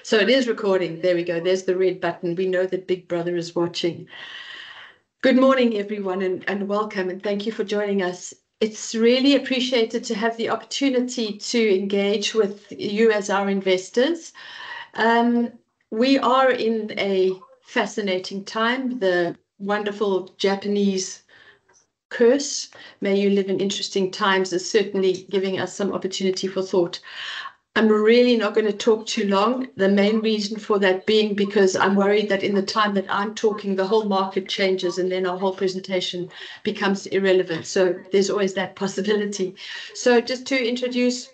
So it is recording. There we go. There's the red button. We know that Big Brother is watching. Good morning, everyone, and welcome, and thank you for joining us. It's really appreciated to have the opportunity to engage with you as our investors. We are in a fascinating time. The wonderful Japanese curse, may you live in interesting times, is certainly giving us some opportunity for thought. I'm really not going to talk too long. The main reason for that being because I'm worried that in the time that I'm talking, the whole market changes and then our whole presentation becomes irrelevant. So there's always that possibility. So just to introduce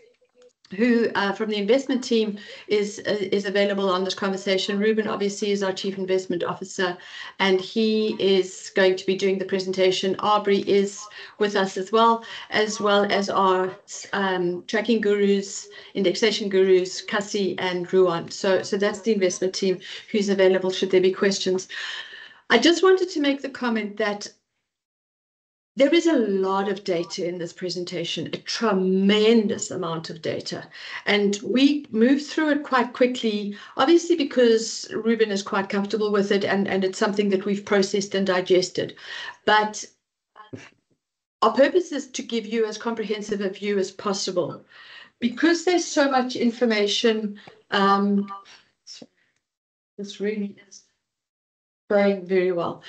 who from the investment team is available on this conversation. Ruben obviously is our Chief Investment Officer, and he is going to be doing the presentation. Aubrey is with us as well as our tracking gurus, indexation gurus, Kasi and Ruan. So that's the investment team who's available should there be questions. I just wanted to make the comment that there is a lot of data in this presentation, a tremendous amount of data, and we moved through it quite quickly, obviously because Ruben is quite comfortable with it and it's something that we've processed and digested. But our purpose is to give you as comprehensive a view as possible. Because there's so much information, this really is going very well.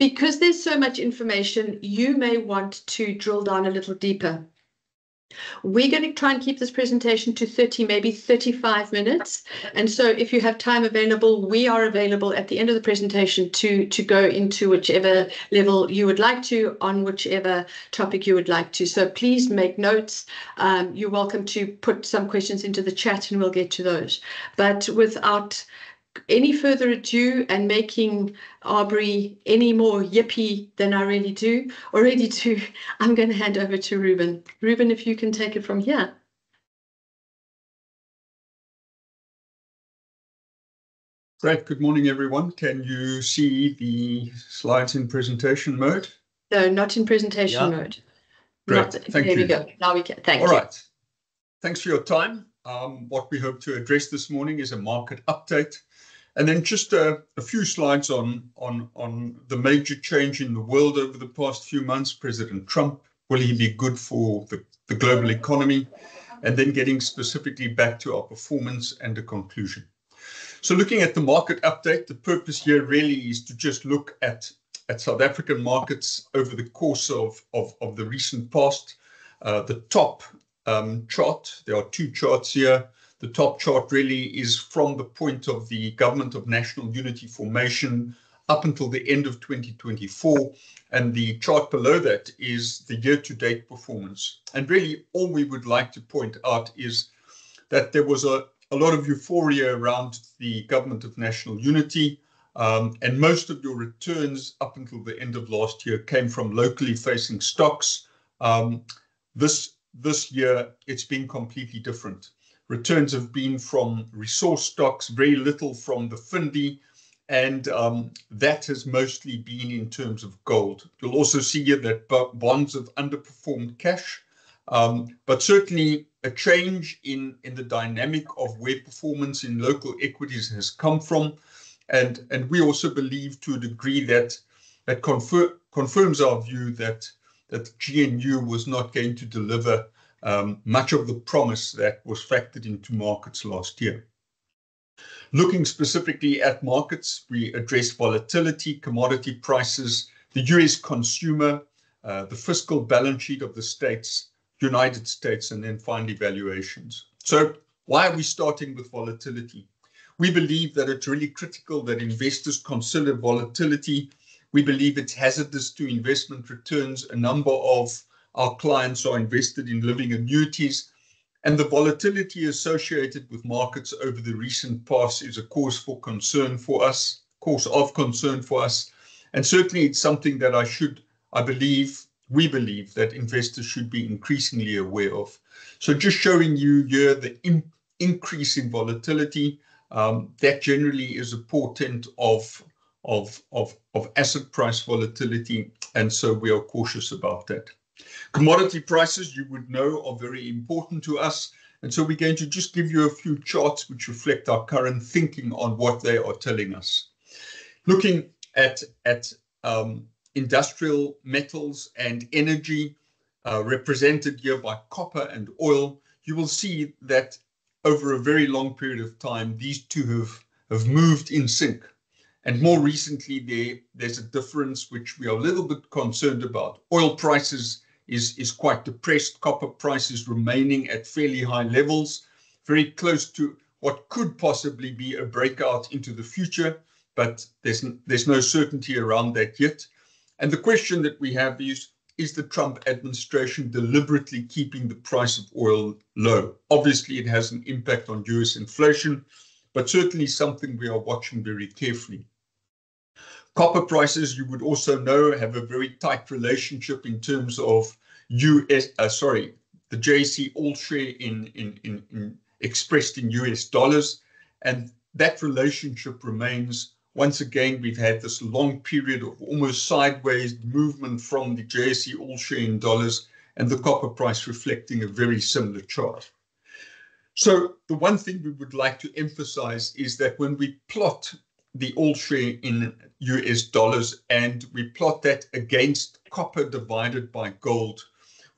Because there's so much information, you may want to drill down a little deeper. We're going to try and keep this presentation to 30, maybe 35 minutes. And so if you have time available, we are available at the end of the presentation to go into whichever level you would like to, on whichever topic you would like to. So please make notes. You're welcome to put some questions into the chat and we'll get to those. But without any further ado and making Aubrey any more yippy than I already do, I'm going to hand over to Ruben. Ruben, if you can take it from here. Great. Good morning, everyone. Can you see the slides in presentation mode? No, not in presentation mode. Great. Thank you. There we go. Now we can. Thank you. All right. Thanks for your time. What we hope to address this morning is a market update. And then just a few slides on the major change in the world over the past few months. President Trump, will he be good for the global economy? And then getting specifically back to our performance and a conclusion. So looking at the market update, the purpose here really is to just look at South African markets over the course of the recent past. The top chart, there are two charts here. The top chart really is from the point of the Government of National Unity formation up until the end of 2024. And the chart below that is the year-to-date performance. And really all we would like to point out is that there was a lot of euphoria around the Government of National Unity. And most of your returns up until the end of last year came from locally facing stocks. This year, it's been completely different. Returns have been from resource stocks, very little from the FINDI, and that has mostly been in terms of gold. You'll also see here that bonds have underperformed cash, but certainly a change in the dynamic of where performance in local equities has come from. And we also believe to a degree that confirms our view that GNU was not going to deliver much of the promise that was factored into markets last year. Looking specifically at markets, we address volatility, commodity prices, the US consumer, the fiscal balance sheet of the states, United States, and then finally valuations. So why are we starting with volatility? We believe that it's really critical that investors consider volatility. We believe it's hazardous to investment returns. A number of our clients are invested in living annuities, and the volatility associated with markets over the recent past is a cause of concern for us. And certainly it's something that we believe that investors should be increasingly aware of. So just showing you here the increase in volatility, that generally is a portent of asset price volatility, and so we are cautious about that. Commodity prices, you would know, are very important to us, And so we're going to just give you a few charts which reflect our current thinking on what they are telling us. Looking at industrial metals and energy represented here by copper and oil, you will see that over a very long period of time, these two have moved in sync. And more recently, there's a difference which we are a little bit concerned about. Oil prices is quite depressed. Copper prices remaining at fairly high levels, very close to what could possibly be a breakout into the future, but there's no certainty around that yet. And the question that we have is the Trump administration deliberately keeping the price of oil low? Obviously, it has an impact on US inflation, but certainly something we are watching very carefully. Copper prices, you would also know, have a very tight relationship in terms of the JSE All Share expressed in US dollars, and that relationship remains. Once again, we've had this long period of almost sideways movement from the JSE All Share in dollars and the copper price reflecting a very similar chart. So the one thing we would like to emphasize is that when we plot the All Share in US dollars and we plot that against copper divided by gold,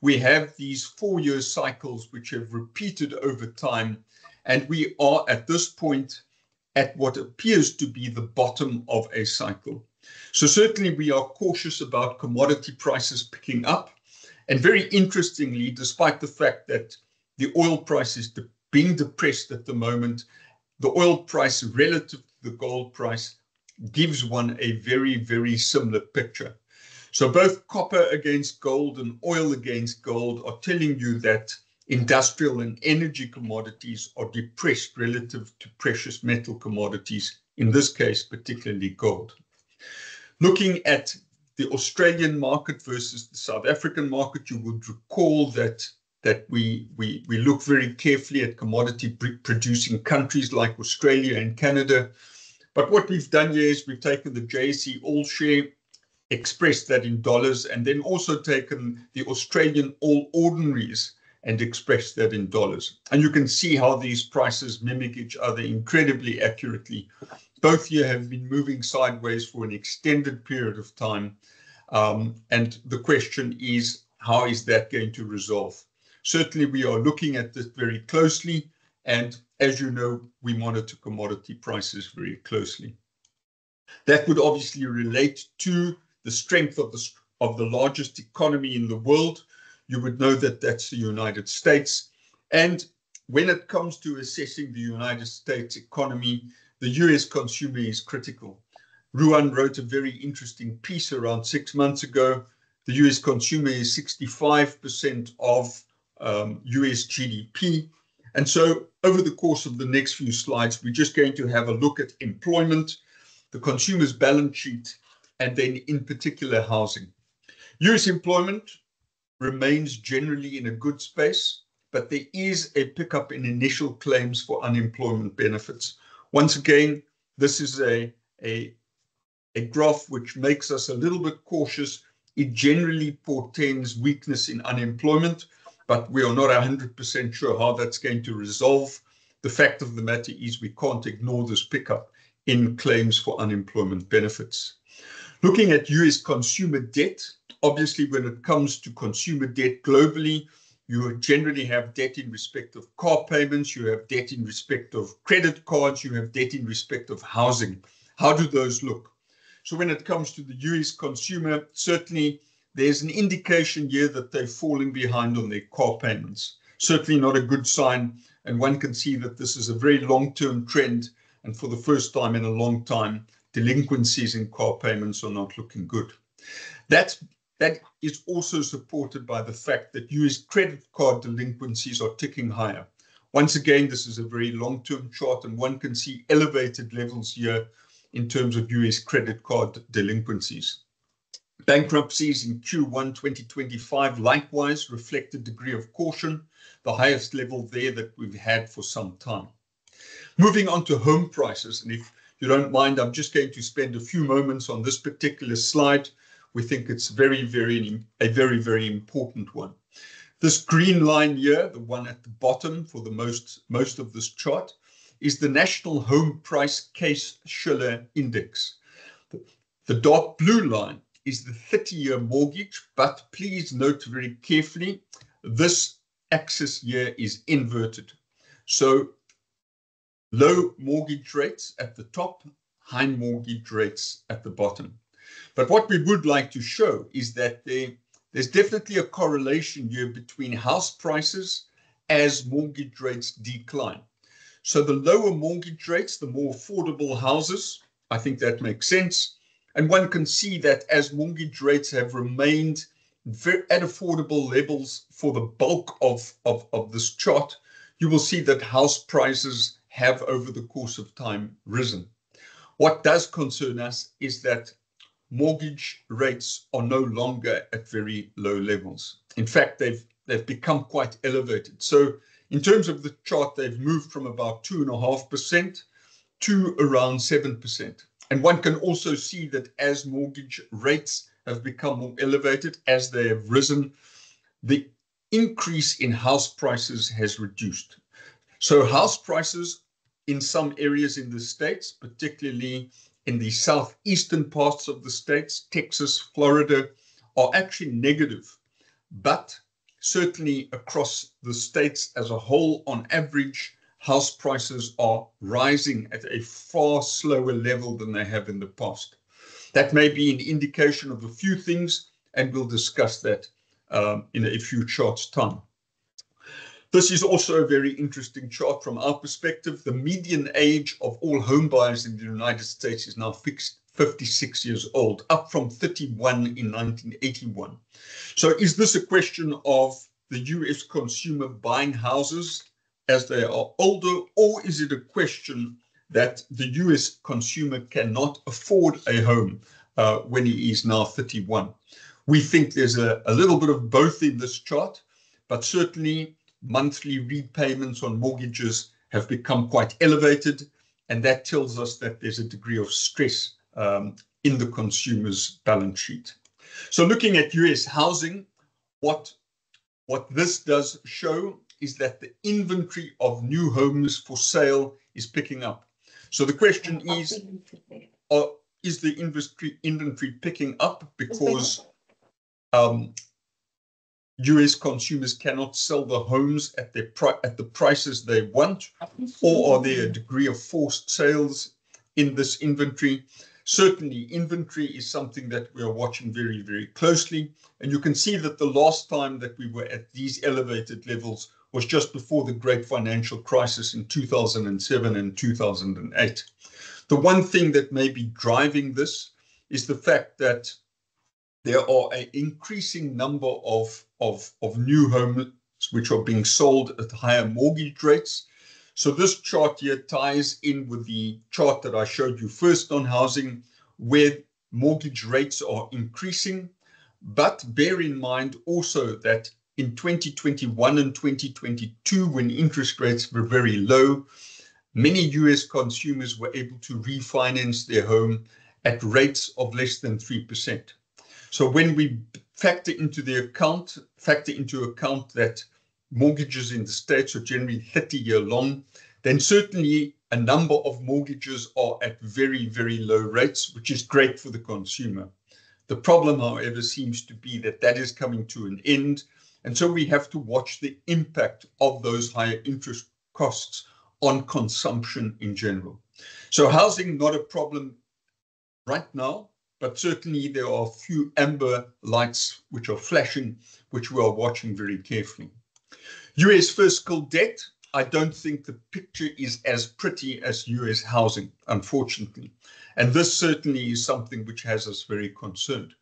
we have these 4-year cycles which have repeated over time, and we are at this point at what appears to be the bottom of a cycle. So certainly we are cautious about commodity prices picking up, and very interestingly, despite the fact that the oil price is being depressed at the moment, the oil price relative to the gold price gives one a very, very similar picture. So both copper against gold and oil against gold are telling you that industrial and energy commodities are depressed relative to precious metal commodities, in this case, particularly gold. Looking at the Australian market versus the South African market, you would recall that we look very carefully at commodity producing countries like Australia and Canada. But what we've done here is we've taken the JSE All Share, expressed that in dollars, and then also taken the Australian All Ordinaries and expressed that in dollars. And you can see how these prices mimic each other incredibly accurately. Both here have been moving sideways for an extended period of time. And the question is, how is that going to resolve? Certainly, we are looking at this very closely. And as you know, we monitor commodity prices very closely. That would obviously relate to the strength of the largest economy in the world. You would know that that's the United States. And when it comes to assessing the United States economy, the US consumer is critical. Ruan wrote a very interesting piece around 6 months ago. The US consumer is 65% of US GDP. And so over the course of the next few slides, we're just going to have a look at employment, the consumer's balance sheet, and then in particular housing. US employment remains generally in a good space, but there is a pickup in initial claims for unemployment benefits. Once again, this is a graph which makes us a little bit cautious. It generally portends weakness in unemployment, but we are not 100% sure how that's going to resolve. The fact of the matter is we can't ignore this pickup in claims for unemployment benefits. Looking at US consumer debt, obviously when it comes to consumer debt globally, you generally have debt in respect of car payments, you have debt in respect of credit cards, you have debt in respect of housing. How do those look? So when it comes to the US consumer, certainly there's an indication here that they're falling behind on their car payments. Certainly not a good sign, and one can see that this is a very long-term trend, and for the first time in a long time, delinquencies in car payments are not looking good. That is also supported by the fact that US credit card delinquencies are ticking higher. Once again, this is a very long-term chart, and one can see elevated levels here in terms of US credit card delinquencies. Bankruptcies in Q1 2025 likewise reflect a degree of caution, the highest level there that we've had for some time. Moving on to home prices, and if you don't mind, I'm just going to spend a few moments on this particular slide. We think it's a very, very important one. This green line here, the one at the bottom for the most of this chart, is the National Home Price Case-Shiller Index. The dark blue line is the 30-year mortgage, but please note very carefully, this axis here is inverted. So low mortgage rates at the top, high mortgage rates at the bottom. But what we would like to show is that there's definitely a correlation here between house prices as mortgage rates decline. So the lower mortgage rates, the more affordable houses, I think that makes sense. And one can see that as mortgage rates have remained at affordable levels for the bulk of this chart, you will see that house prices have over the course of time risen. What does concern us is that mortgage rates are no longer at very low levels. In fact, they've become quite elevated. So in terms of the chart, they've moved from about 2.5% to around 7%. And one can also see that as mortgage rates have become more elevated, as they have risen, the increase in house prices has reduced. So house prices in some areas in the States, particularly in the southeastern parts of the States, Texas, Florida, are actually negative. But certainly across the States as a whole, on average, house prices are rising at a far slower level than they have in the past. That may be an indication of a few things, and we'll discuss that in a few charts' time. This is also a very interesting chart from our perspective. The median age of all home buyers in the United States is now fixed 56 years old, up from 31 in 1981. So is this a question of the US consumer buying houses as they are older, or is it a question that the US consumer cannot afford a home when he is now 31? We think there's a little bit of both in this chart, but certainly monthly repayments on mortgages have become quite elevated, and that tells us that there's a degree of stress in the consumer's balance sheet. So looking at US housing, what this does show is that the inventory of new homes for sale is picking up. So the question is the inventory picking up because US consumers cannot sell the homes at the prices they want, or are there a degree of forced sales in this inventory? Certainly, inventory is something that we are watching very, very closely. And you can see that the last time that we were at these elevated levels was just before the great financial crisis in 2007 and 2008. The one thing that may be driving this is the fact that there are an increasing number of new homes which are being sold at higher mortgage rates. So this chart here ties in with the chart that I showed you first on housing, where mortgage rates are increasing. But bear in mind also that in 2021 and 2022, when interest rates were very low, many US consumers were able to refinance their home at rates of less than 3%. So when we factor into account that mortgages in the States are generally 30-year long, then certainly a number of mortgages are at very, very low rates, which is great for the consumer. The problem, however, seems to be that that is coming to an end. And so we have to watch the impact of those higher interest costs on consumption in general. So housing, not a problem right now, but certainly there are a few amber lights which are flashing, which we are watching very carefully. US fiscal debt, I don't think the picture is as pretty as US housing, unfortunately. And this certainly is something which has us very concerned.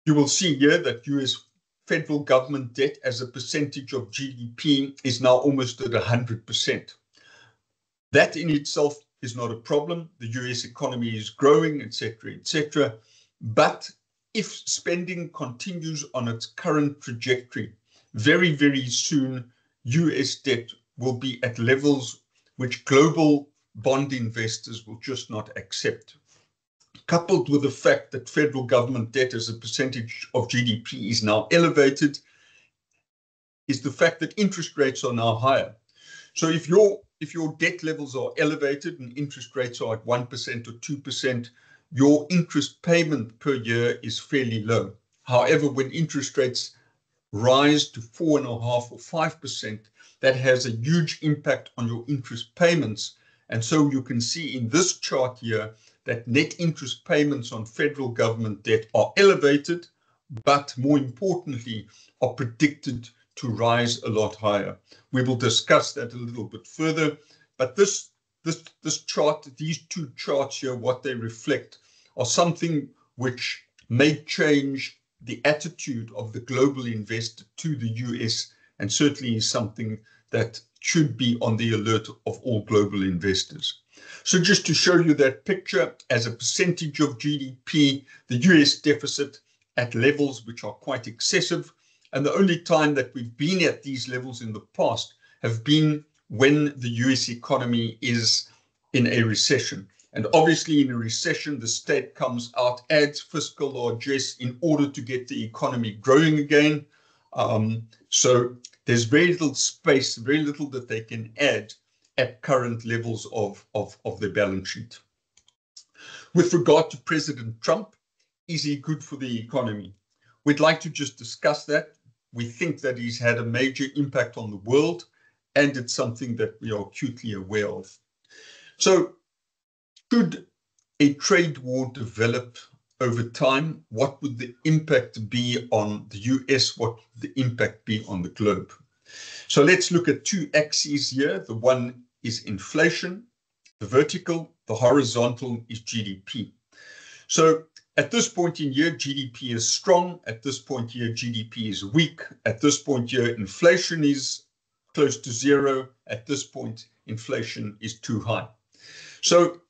You will see here that US federal government debt as a percentage of GDP is now almost at 100%. That in itself is not a problem. The US economy is growing, etc., etc. But if spending continues on its current trajectory, very, very soon, US debt will be at levels which global bond investors will just not accept. Coupled with the fact that federal government debt as a percentage of GDP is now elevated, is the fact that interest rates are now higher. So if your debt levels are elevated and interest rates are at 1% or 2%, your interest payment per year is fairly low. However, when interest rates rise to 4.5% or 5%, that has a huge impact on your interest payments. And so you can see in this chart here that net interest payments on federal government debt are elevated, but more importantly, are predicted to rise a lot higher. We will discuss that a little bit further, but this chart, these two charts here, what they reflect are something which may change the attitude of the global investor to the US, and certainly is something that should be on the alert of all global investors. So just to show you that picture, as a percentage of GDP, the US deficit at levels which are quite excessive. And the only time that we've been at these levels in the past have been when the US economy is in a recession. And obviously in a recession, the state comes out, adds fiscal largesse in order to get the economy growing again. So there's very little space, very little that they can add at current levels of their balance sheet. With regard to President Trump, is he good for the economy? We'd like to just discuss that. We think that he's had a major impact on the world, and it's something that we are acutely aware of. So, should a trade war develop over time, what would the impact be on the US? What would the impact be on the globe? So let's look at two axes here. The one is inflation, the vertical, the horizontal is GDP. So at this point in year, GDP is strong. At this point here, GDP is weak. At this point here, inflation is close to zero. At this point, inflation is too high. So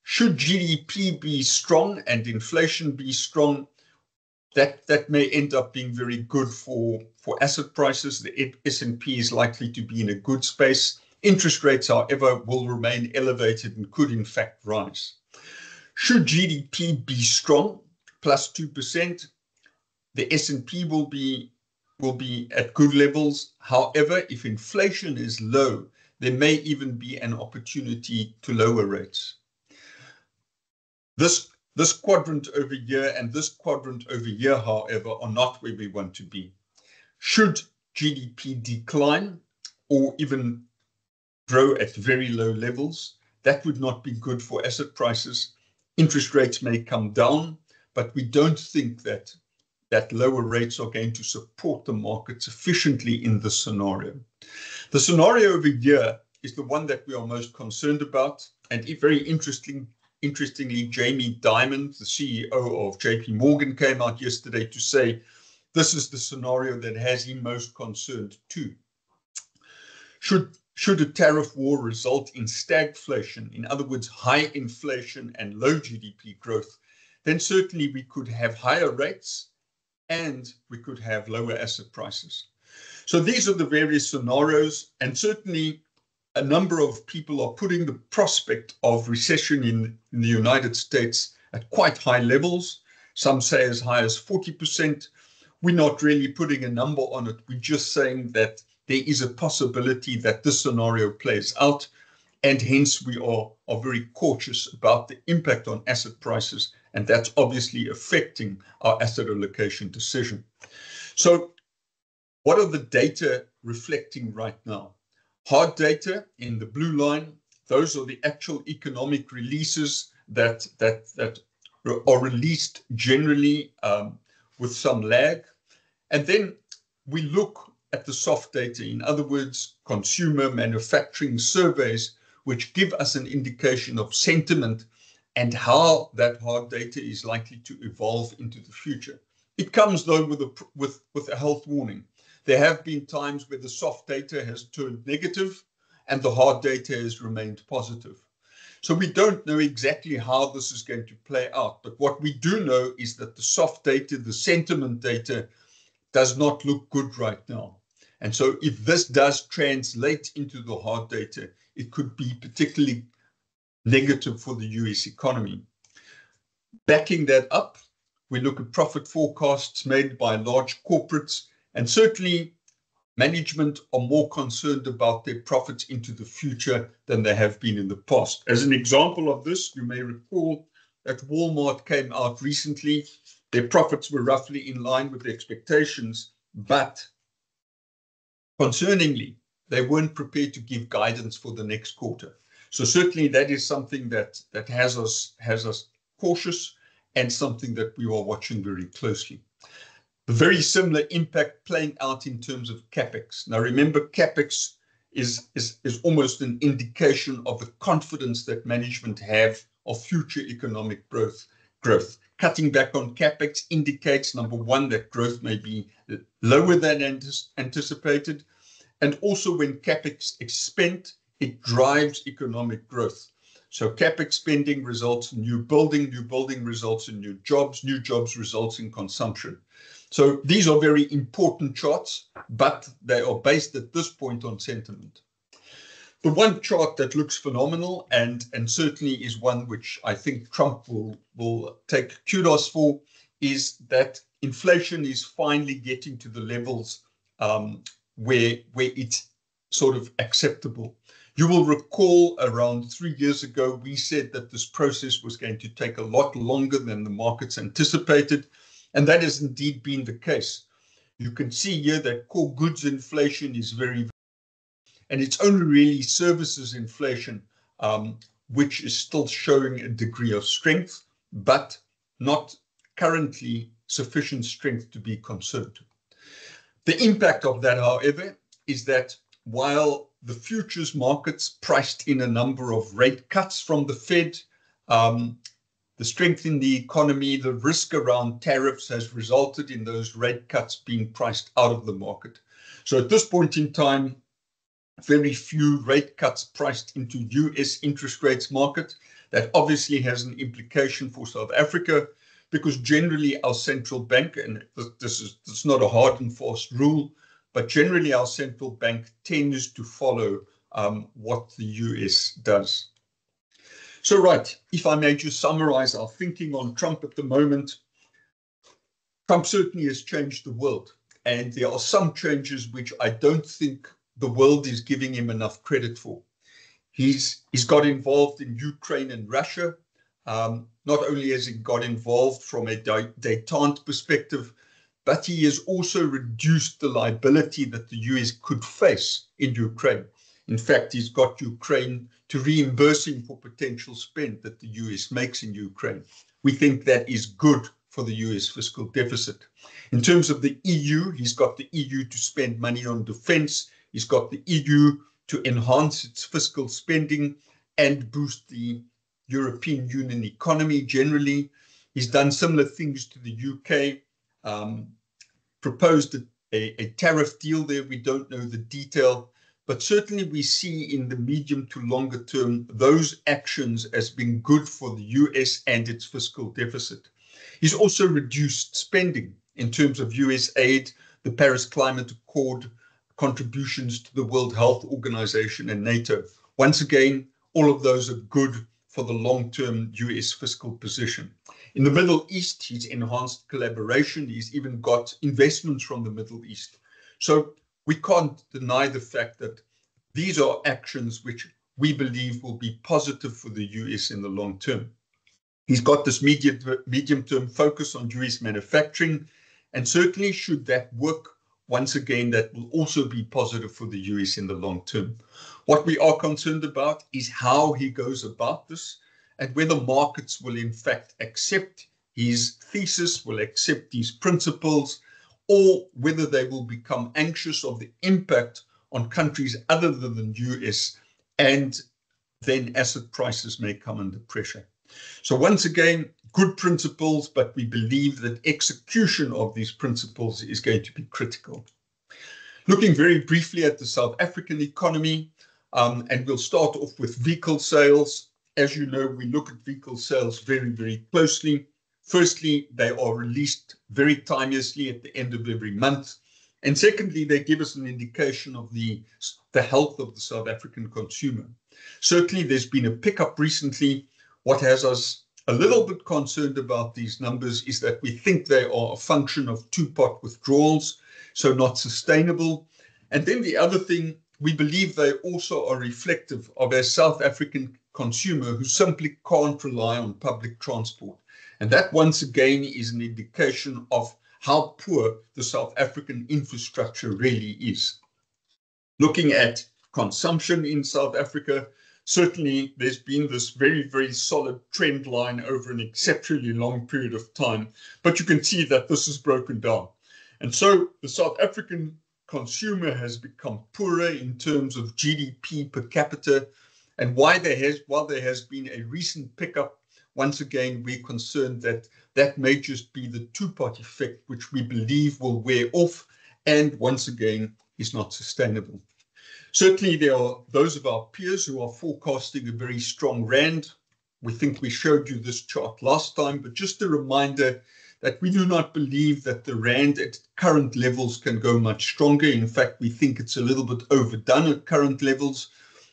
should GDP be strong and inflation be strong, that may end up being very good for asset prices. The S&P is likely to be in a good space. Interest rates, however, will remain elevated and could in fact rise. Should GDP be strong, plus 2%, the S&P will be at good levels. However, if inflation is low, there may even be an opportunity to lower rates. This quadrant over here and this quadrant over here, however, are not where we want to be. Should GDP decline or even grow at very low levels, that would not be good for asset prices. Interest rates may come down, but we don't think that lower rates are going to support the market sufficiently in this scenario. The scenario over here is the one that we are most concerned about, and very interestingly, Jamie Dimon, the CEO of JP Morgan, came out yesterday to say this is the scenario that has him most concerned too. Should a tariff war result in stagflation, in other words, high inflation and low GDP growth, then certainly we could have higher rates and we could have lower asset prices. So these are the various scenarios, and certainly a number of people are putting the prospect of recession in the United States at quite high levels. Some say as high as 40%. We're not really putting a number on it. We're just saying that there is a possibility that this scenario plays out, and hence we are very cautious about the impact on asset prices, and that's obviously affecting our asset allocation decision. So what are the data reflecting right now? Hard data in the blue line, those are the actual economic releases that are released generally with some lag. And then we look at the soft data, in other words, consumer manufacturing surveys, which give us an indication of sentiment and how that hard data is likely to evolve into the future. It comes, though, with a health warning. There have been times where the soft data has turned negative and the hard data has remained positive. So we don't know exactly how this is going to play out. But what we do know is that the soft data, the sentiment data, does not look good right now. And so if this does translate into the hard data, it could be particularly negative for the US economy. Backing that up, we look at profit forecasts made by large corporates, and certainly management are more concerned about their profits into the future than they have been in the past. As an example of this, you may recall that Walmart came out recently. Their profits were roughly in line with the expectations, but concerningly, they weren't prepared to give guidance for the next quarter. So certainly that is something that has us cautious and something that we are watching very closely. The very similar impact playing out in terms of CapEx. Now remember, CapEx is almost an indication of the confidence that management have of future economic growth. Cutting back on CapEx indicates, number one, that growth may be lower than anticipated. And also when CapEx is spent, it drives economic growth. So CapEx spending results in new building results in new jobs results in consumption. So these are very important charts, but they are based at this point on sentiment. The one chart that looks phenomenal and certainly is one which I think Trump will take kudos for is that inflation is finally getting to the levels where it's sort of acceptable. You will recall around 3 years ago, we said that this process was going to take a lot longer than the markets anticipated. And that has indeed been the case. You can see here that core goods inflation is very, and it's only really services inflation, which is still showing a degree of strength, but not currently sufficient strength to be concerned. The impact of that, however, is that while the futures markets priced in a number of rate cuts from the Fed, the strength in the economy, the risk around tariffs has resulted in those rate cuts being priced out of the market. So at this point in time, very few rate cuts priced into US interest rates market. That obviously has an implication for South Africa because generally our central bank, and this is not a hard and fast rule, but generally our central bank tends to follow what the US does. So right, if I may just summarize our thinking on Trump at the moment, Trump certainly has changed the world. And there are some changes which I don't think the world is giving him enough credit for. He's got involved in Ukraine and Russia. Not only has he got involved from a détente perspective, but he has also reduced the liability that the US could face in Ukraine. In fact, he's got Ukraine to reimburse him for potential spend that the US makes in Ukraine. We think that is good for the US fiscal deficit. In terms of the EU, he's got the EU to spend money on defense. He's got the EU to enhance its fiscal spending and boost the European Union economy generally. He's done similar things to the UK, proposed a tariff deal there. We don't know the detail. But certainly we see in the medium to longer term, those actions as being good for the US and its fiscal deficit. He's also reduced spending in terms of US aid, the Paris Climate Accord, contributions to the World Health Organization and NATO. Once again, all of those are good for the long-term US fiscal position. In the Middle East, he's enhanced collaboration. He's even got investments from the Middle East. So we can't deny the fact that these are actions which we believe will be positive for the US in the long term. He's got this medium-term focus on US manufacturing, and certainly should that work, once again, that will also be positive for the US in the long term. What we are concerned about is how he goes about this and whether markets will in fact accept his thesis, will accept his principles, or whether they will become anxious of the impact on countries other than the US, and then asset prices may come under pressure. So once again, good principles, but we believe that execution of these principles is going to be critical. Looking very briefly at the South African economy, and we'll start off with vehicle sales. As you know, we look at vehicle sales very, very closely. Firstly, they are released very timeously at the end of every month. And secondly, they give us an indication of the health of the South African consumer. Certainly, there's been a pickup recently. What has us a little bit concerned about these numbers is that we think they are a function of two-pot withdrawals, so not sustainable. And then the other thing, we believe they also are reflective of a South African consumer who simply can't rely on public transport. And that, once again, is an indication of how poor the South African infrastructure really is. Looking at consumption in South Africa, certainly there's been this very, very solid trend line over an exceptionally long period of time, but you can see that this is broken down. And so the South African consumer has become poorer in terms of GDP per capita. And while there has been a recent pickup, once again, we're concerned that that may just be the two-part effect, which we believe will wear off and once again is not sustainable. Certainly, there are those of our peers who are forecasting a very strong rand. We think we showed you this chart last time, but just a reminder that we do not believe that the rand at current levels can go much stronger. In fact, we think it's a little bit overdone at current levels.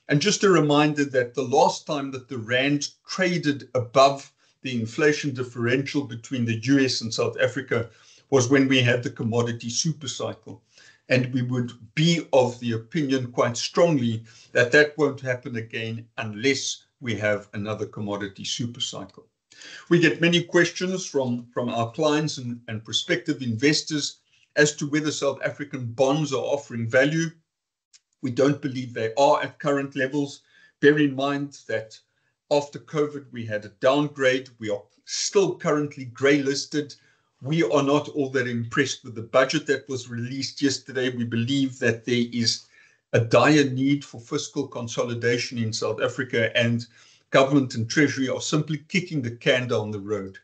And just a reminder that the last time that the rand traded above the inflation differential between the US and South Africa was when we had the commodity super cycle. And we would be of the opinion quite strongly that that won't happen again unless we have another commodity super cycle. We get many questions from our clients and prospective investors as to whether South African bonds are offering value. We don't believe they are at current levels. Bear in mind that after COVID, we had a downgrade. We are still currently grey listed. We are not all that impressed with the budget that was released yesterday. We believe that there is a dire need for fiscal consolidation in South Africa, and government and treasury are simply kicking the can down the road.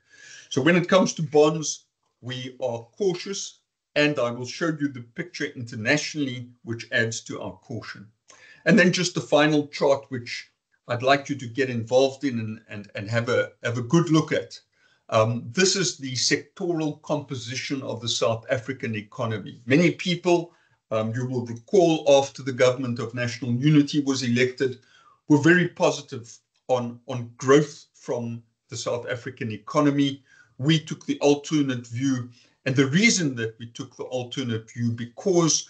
So when it comes to bonds, we are cautious, and I will show you the picture internationally, which adds to our caution. And then just the final chart, which I'd like you to get involved in and have a good look at. This is the sectoral composition of the South African economy. Many people, you will recall, after the government of national unity was elected, were very positive on growth from the South African economy. We took the alternate view, and the reason that we took the alternate view, because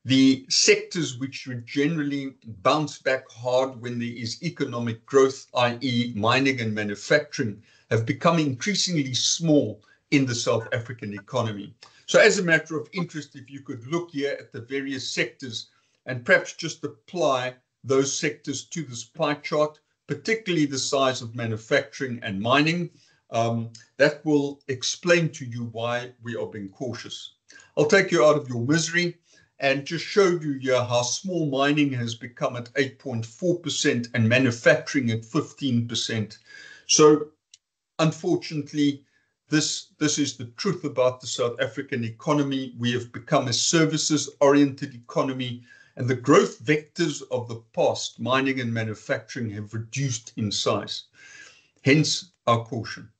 the sectors which would generally bounce back hard when there is economic growth, i.e. mining and manufacturing, have become increasingly small in the South African economy. So as a matter of interest, if you could look here at the various sectors and perhaps just apply those sectors to this pie chart, particularly the size of manufacturing and mining, that will explain to you why we are being cautious. I'll take you out of your misery and just show you here how small mining has become at 8.4% and manufacturing at 15%. So unfortunately, this is the truth about the South African economy. We have become a services-oriented economy, and the growth vectors of the past, mining and manufacturing, have reduced in size. Hence our caution.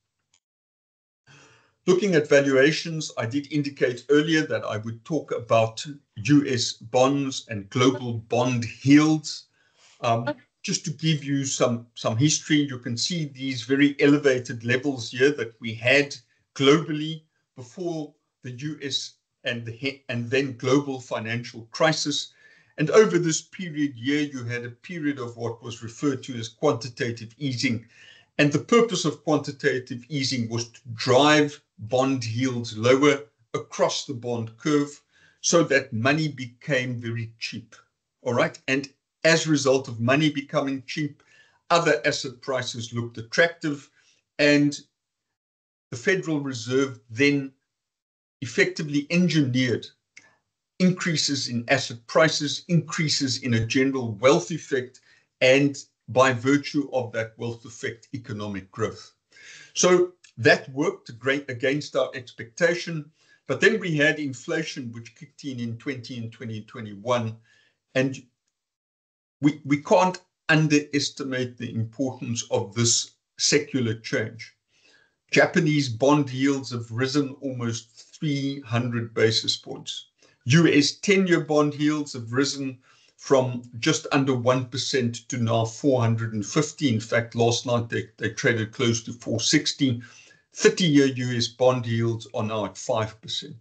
Looking at valuations, I did indicate earlier that I would talk about US bonds and global bond yields. Just to give you some history, you can see these very elevated levels here that we had globally before the US and then global financial crisis. And over this period here, you had a period of what was referred to as quantitative easing. And the purpose of quantitative easing was to drive bond yields lower across the bond curve so that money became very cheap. All right. And as a result of money becoming cheap, other asset prices looked attractive, and the Federal Reserve then effectively engineered increases in asset prices, increases in a general wealth effect, and by virtue of that wealth effect, economic growth. So that worked great against our expectation. But then we had inflation, which kicked in 2020 and 2021. And we can't underestimate the importance of this secular change. Japanese bond yields have risen almost 300 basis points. US 10-year bond yields have risen from just under 1% to now 450. In fact, last night they traded close to 460. 30-year US bond yields are now at 5%.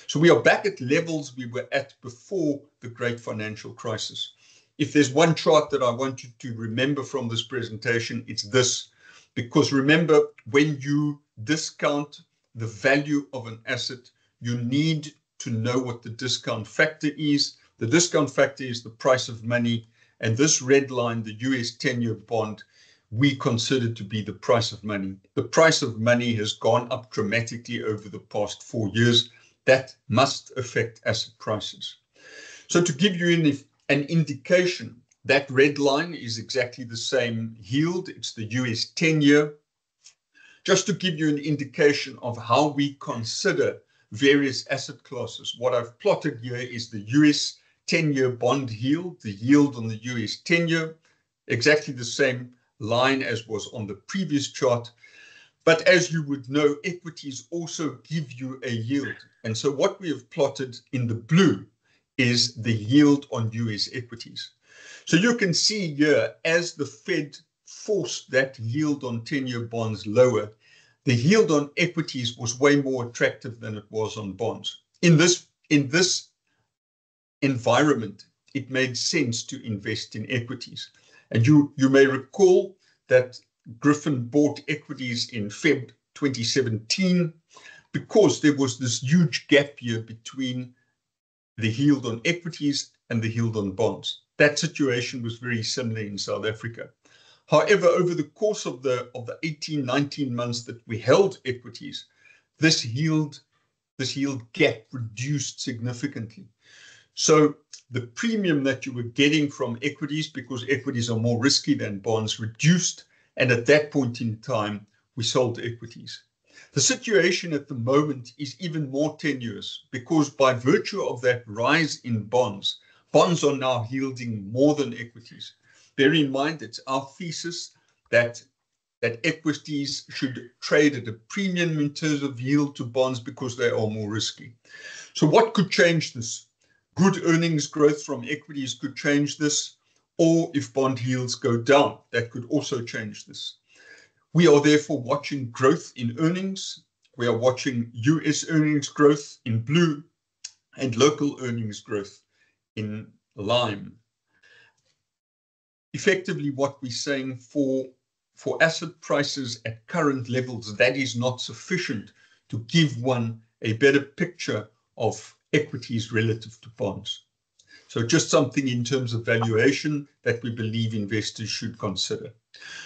So we are back at levels we were at before the great financial crisis. If there's one chart that I want you to remember from this presentation, it's this. Because remember, when you discount the value of an asset, you need to know what the discount factor is. The discount factor is the price of money. And this red line, the US 10-year bond, we consider to be the price of money. The price of money has gone up dramatically over the past 4 years. That must affect asset prices. So to give you an indication, that red line is exactly the same yield. It's the US 10-year. Just to give you an indication of how we consider various asset classes, what I've plotted here is the US 10-year bond yield, the yield on the US 10-year, exactly the same line as was on the previous chart. But as you would know, equities also give you a yield. And so what we have plotted in the blue is the yield on US equities. So you can see here, as the Fed forced that yield on 10-year bonds lower, the yield on equities was way more attractive than it was on bonds. In this environment, it made sense to invest in equities. And you may recall that Griffin bought equities in Feb 2017 because there was this huge gap here between the yield on equities and the yield on bonds. That situation was very similar in South Africa. However, over the course of the 18, 19 months that we held equities, this yield gap reduced significantly. So the premium that you were getting from equities, because equities are more risky than bonds, reduced. And at that point in time, we sold equities. The situation at the moment is even more tenuous because by virtue of that rise in bonds, bonds are now yielding more than equities. Bear in mind, it's our thesis that equities should trade at a premium in terms of yield to bonds because they are more risky. So what could change this? Good earnings growth from equities could change this, or if bond yields go down, that could also change this. We are therefore watching growth in earnings. We are watching US earnings growth in blue and local earnings growth in lime. Effectively, what we're saying for asset prices at current levels, that is not sufficient to give one a better picture of equities relative to bonds. So just something in terms of valuation that we believe investors should consider.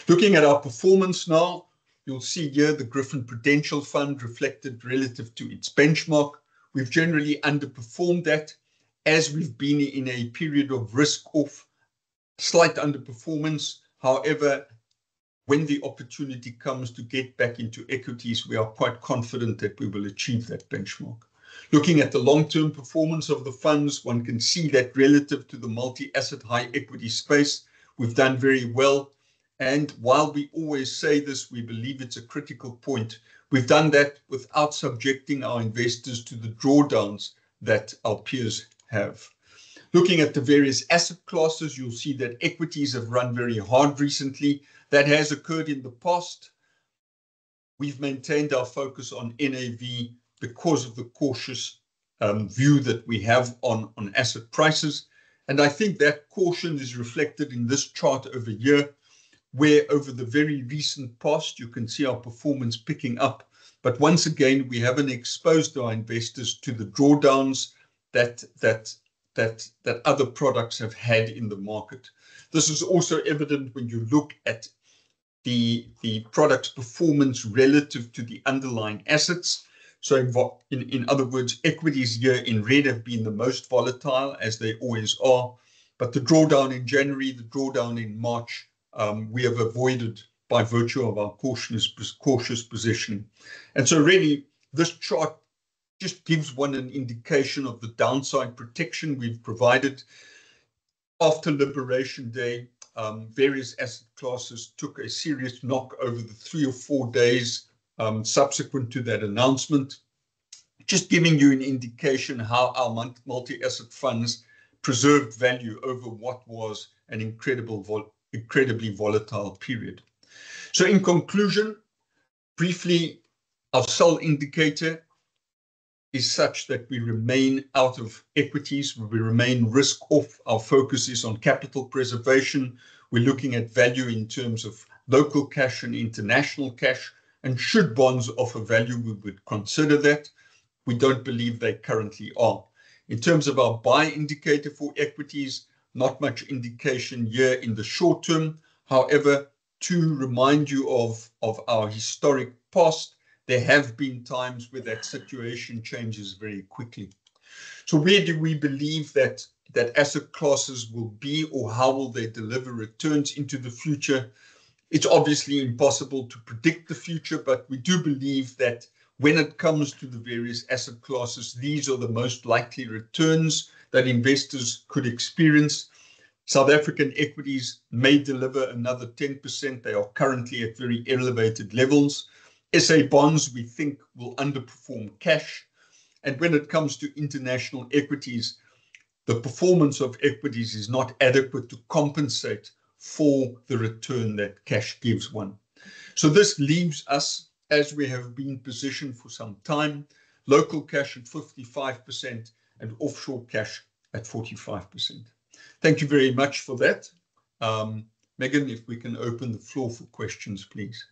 Looking at our performance now, you'll see here the Griffin Prudential Fund reflected relative to its benchmark. We've generally underperformed that as we've been in a period of risk-off, slight underperformance. However, when the opportunity comes to get back into equities, we are quite confident that we will achieve that benchmark. Looking at the long-term performance of the funds, one can see that relative to the multi-asset high equity space, we've done very well. And while we always say this, we believe it's a critical point. We've done that without subjecting our investors to the drawdowns that our peers have. Looking at the various asset classes, you'll see that equities have run very hard recently. That has occurred in the past. We've maintained our focus on NAV because of the cautious view that we have on asset prices. And I think that caution is reflected in this chart over here, where over the very recent past, you can see our performance picking up. But once again, we haven't exposed our investors to the drawdowns that other products have had in the market. This is also evident when you look at the product's performance relative to the underlying assets. So in other words, equities here in red have been the most volatile, as they always are. But the drawdown in January, the drawdown in March, we have avoided by virtue of our cautious positioning. And so really, this chart just gives one an indication of the downside protection we've provided. After Liberation Day, various asset classes took a serious knock over the 3 or 4 days subsequent to that announcement, just giving you an indication how our multi-asset funds preserved value over what was an incredibly volatile period. So in conclusion, briefly, our SOL indicator is such that we remain out of equities, we remain risk off. Our focus is on capital preservation. We're looking at value in terms of local cash and international cash. And should bonds offer value, we would consider that. We don't believe they currently are. In terms of our buy indicator for equities, not much indication here in the short term. However, to remind you of our historic past, there have been times where that situation changes very quickly. So where do we believe that asset classes will be, or how will they deliver returns into the future? It's obviously impossible to predict the future, but we do believe that when it comes to the various asset classes, these are the most likely returns that investors could experience. South African equities may deliver another 10%. They are currently at very elevated levels. SA bonds, we think, will underperform cash. And when it comes to international equities, the performance of equities is not adequate to compensate for the return that cash gives one. So this leaves us, as we have been positioned for some time, local cash at 55% and offshore cash at 45%. Thank you very much for that. Megan, if we can open the floor for questions, please.